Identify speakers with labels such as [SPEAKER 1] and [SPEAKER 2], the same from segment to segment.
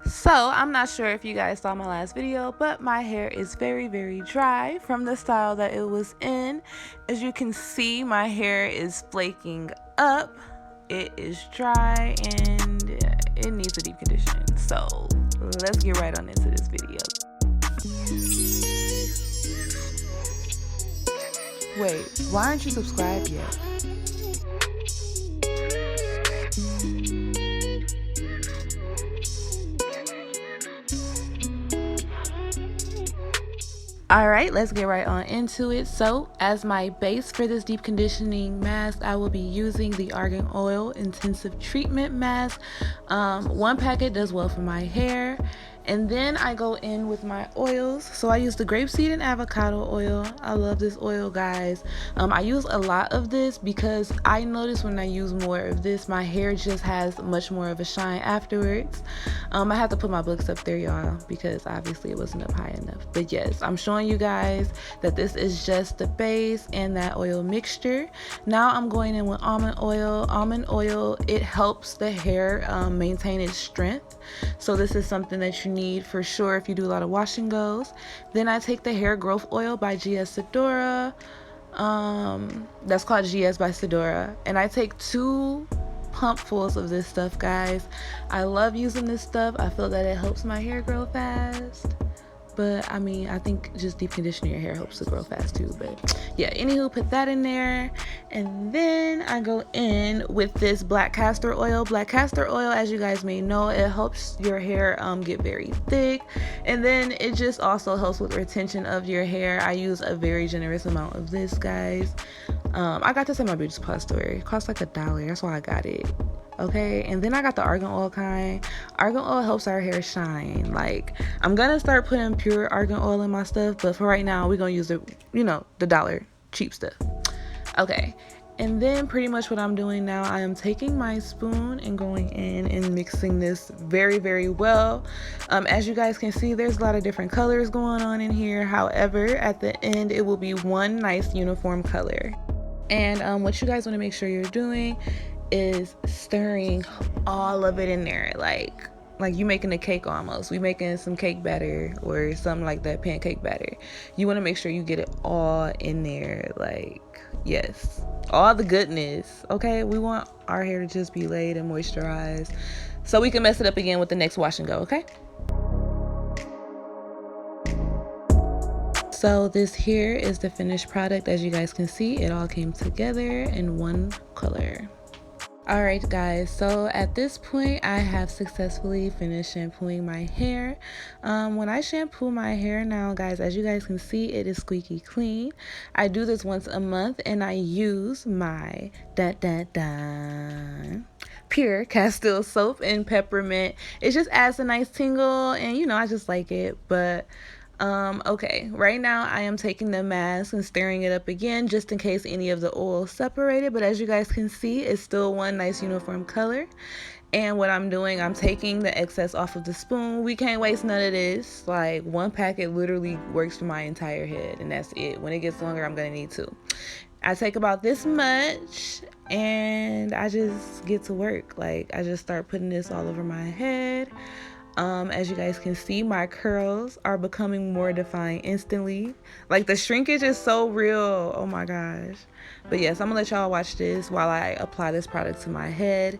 [SPEAKER 1] So I'm not sure if you guys saw my last video, but my hair is very dry from the style that it was in. As you can see, my hair is flaking up. It is dry and it needs a deep condition. So let's get right on into this video. Wait, why aren't you subscribed yet? Alright, let's get right on into it. So, as my base for this deep conditioning mask, I will be using the Argan Oil Intensive Treatment Mask. One packet does well for my hair. And then I go in with my oils. So I use the Grapeseed and Avocado oil. I love this oil, guys. I use a lot of this because I notice when I use more of this, my hair just has much more of a shine afterwards. I have to put my books up there, y'all, because obviously it wasn't up high enough. But yes, I'm showing you guys that this is just the base and that oil mixture. Now I'm going in with almond oil. Almond oil, it helps the hair maintain its strength. So this is something that you need for sure if you do a lot of wash and goes. Then I take the hair growth oil by GS Sedora. That's called GS by Sedora. And I take 2 pumpfuls of this stuff, guys. I love using this stuff. I feel that it helps my hair grow fast. But I mean, I think just deep conditioning your hair helps it grow fast too. But yeah, anywho, put that in there. And then I go in with this black castor oil. Black castor oil, as you guys may know, it helps your hair get very thick. And then it just also helps with retention of your hair. I use a very generous amount of this, guys. I got this at my beauty supply store. It costs like $1. That's why I got it. Okay, and then I got the Argan Oil kind. Argan Oil helps our hair shine. Like, I'm gonna start putting pure Argan Oil in my stuff, but for right now, we're gonna use the, the dollar cheap stuff. Okay, and then pretty much what I'm doing now, I am taking my spoon and going in and mixing this very well. As you guys can see, there's a lot of different colors going on in here. However, at the end, it will be one nice uniform color. And what you guys want to make sure you're doing is stirring all of it in there, like you making a cake almost. We making some cake batter or something like that, pancake batter. You want to make sure you get it all in there, like, yes, all the goodness. Okay, we want our hair to just be laid and moisturized so we can mess it up again with the next wash and go. Okay, so this here is the finished product. As you guys can see, it all came together in one color. Alright guys, so at this point I have successfully finished shampooing my hair. When I shampoo my hair now, guys, as you guys can see, it is squeaky clean. I do this once a month and I use my pure Castile soap and peppermint. It just adds a nice tingle and I just like it. But okay, right now I am taking the mask and stirring it up again just in case any of the oil separated, but as you guys can see, it's still one nice uniform color. And what I'm doing, I'm taking the excess off of the spoon. We can't waste none of this. Like, one packet literally works for my entire head, and that's it. When it gets longer, I'm gonna need 2. I take about this much and I just get to work. Like, I just start putting this all over my head. As you guys can see, my curls are becoming more defined instantly. Like, the shrinkage is so real. Oh my gosh. But yes, I'm gonna let y'all watch this while I apply this product to my head.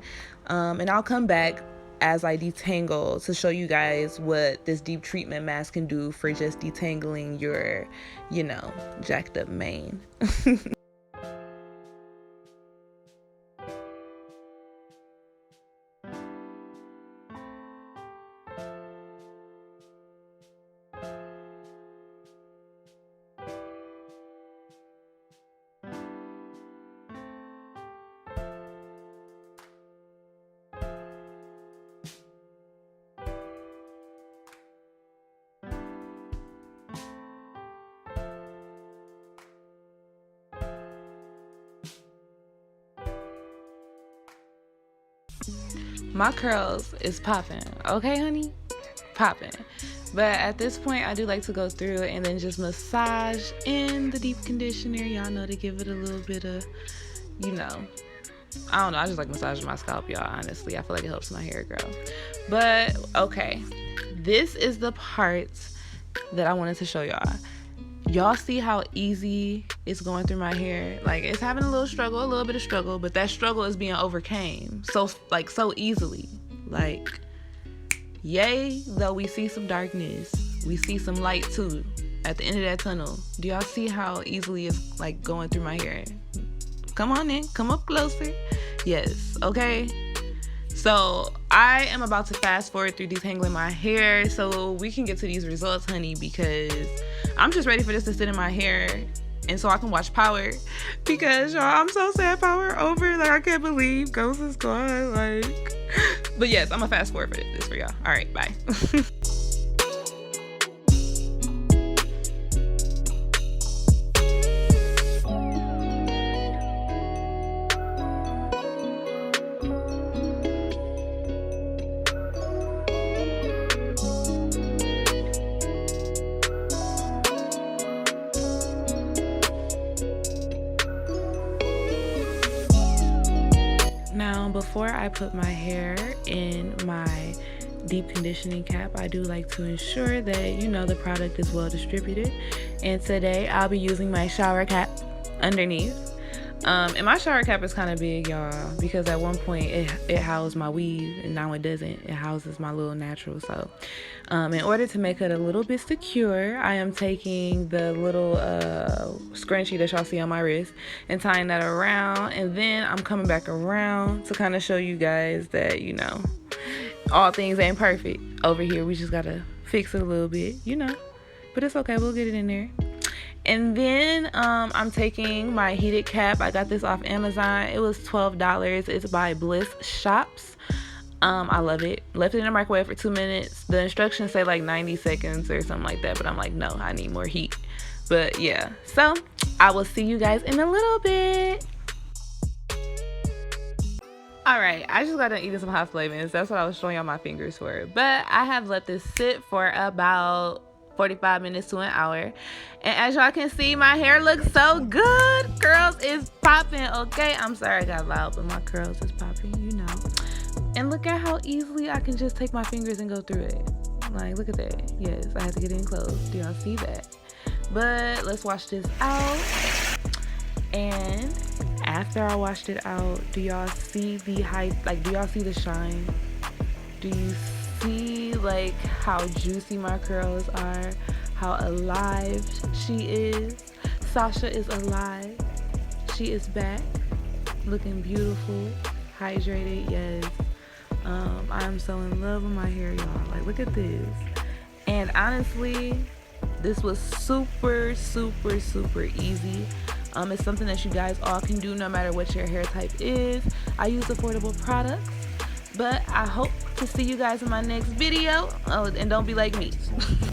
[SPEAKER 1] And I'll come back as I detangle to show you guys what this deep treatment mask can do for just detangling your, jacked up mane. My curls is popping, okay, honey? Popping. But at this point, I do like to go through and then just massage in the deep conditioner. Y'all know, to give it a little bit of, I don't know, I just like massaging my scalp, y'all. Honestly, I feel like it helps my hair grow. But okay, this is the part that I wanted to show y'all. Y'all see how easy it's going through my hair? Like, it's having a little bit of struggle, but that struggle is being overcame so easily. Like, yay, though we see some darkness, we see some light too at the end of that tunnel. Do y'all see how easily it's like going through my hair? Come on in, come up closer. Yes, okay. So I am about to fast forward through detangling my hair so we can get to these results, honey, because I'm just ready for this to sit in my hair and so I can watch Power, because y'all, I'm so sad Power over. Like, I can't believe Ghost is gone. Like, but yes, I'm gonna fast forward for this for y'all. All right, bye. Now, before I put my hair in my deep conditioning cap, I do like to ensure that, you know, the product is well distributed. And today I'll be using my shower cap underneath. And my shower cap is kind of big, y'all, because at one point it housed my weave, and now it doesn't. It houses my little natural. So in order to make it a little bit secure, I am taking the little scrunchie that y'all see on my wrist and tying that around, and then I'm coming back around to kind of show you guys that, you know, all things ain't perfect over here. We just gotta fix it a little bit, you know, but it's okay, we'll get it in there. And then I'm taking my heated cap. I got this off Amazon. It was $12. It's by Bliss Shops. I love it. Left it in the microwave for 2 minutes. The instructions say like 90 seconds or something like that, but I'm like, no, I need more heat. But yeah, so I will see you guys in a little bit. All right, I just got done eating some hot flamings. That's what I was showing y'all my fingers for. But I have let this sit for about 45 minutes to an hour, and as y'all can see, my hair looks so good. Curls is popping. Okay, I'm sorry I got loud, but my curls is popping, you know. And look at how easily I can just take my fingers and go through it. Like, look at that. Yes, I had to get in close. Do y'all see that? But let's wash this out. And after I washed it out, do y'all see the height? Like, do y'all see the shine? Do you see like how juicy my curls are, how alive she is? Sasha is alive. She is back, looking beautiful, hydrated. Yes, I am so in love with my hair, y'all. Like, look at this. And honestly, this was super easy. It's something that you guys all can do no matter what your hair type is. I use affordable products. But I hope to see you guys in my next video. Oh, and don't be like me.